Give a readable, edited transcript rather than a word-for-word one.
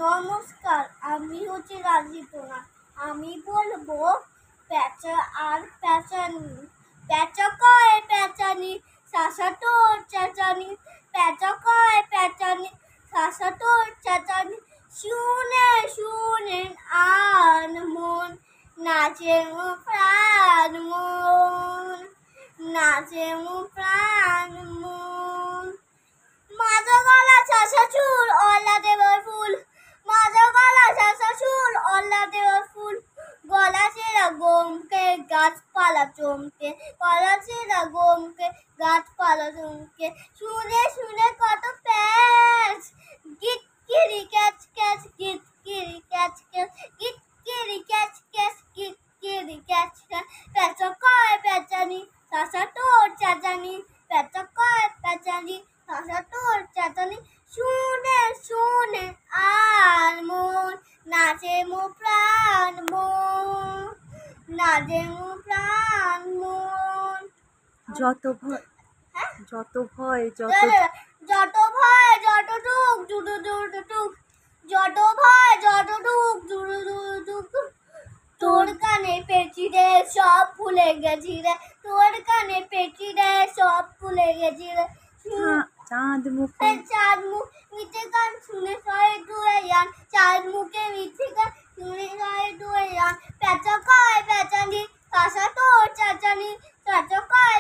নমস্কার, আমি হচ্ছে রাজীব। আমি বলবো প্যাঁচা আর প্যাঁচানি। প্যাঁচা কয় প্যাঁচানি, শাসা তোর চেঁচানি। প্যাঁচা কয় প্যাঁচানি, শাসা তোর চেঁচানি। শুনে শুনে আন মন, নাচে প্রাণ মন, নাচে প্রাণ মন। মাঝো গলা শাসা চুল অলা দেবার ফুল, মাঝো গলা শাসা চুল অলা দেবার ফুল। গলা ছেঁড়া গমকে গাছপালা চমকে, গলা ছেঁড়া গমকে গাছপালা চমকে। শুনে শুনে কত প্যাঁচ, গিট কিরি ক্যাচ ক্যাচ, গিট কিরি ক্যাচ ক্যাচ, গিট কিরি ক্যাচ ক্যাচ, গিট কিরি ক্যাচ ক্যাচ। প্যাঁচা কয় প্যাঁচানি, শাসা তোর চেঁচানি। প্যাঁচা কয় প্যাঁচানি, শাসা তোর চেঁচানি। শুনে শুনে আর মন, নাচে প্রাণ মন, নাচে প্রাণ মন। যত ভয় যত ভয় যত ভয় যতটুক দুটু দুটু টুক, যত ভয় যতটুক দুটু দুটু টুক। তোর কানে পেঁচি রে সব ভুলে গেছি রে, তোর কানে পেঁচি রে সব ভুলে গেছি রে। চাঁদ মুখে চাঁদ মুখ মিঠে গান শুনে সয়ে ডুয়ে যান, চাঁদ মুখে মিঠে গান শুনে সয়ে ডুয়ে যান। প্যাঁচা কয় প্যাঁচানি, শাসা তোর চেঁচানি। প্যাঁচা কয়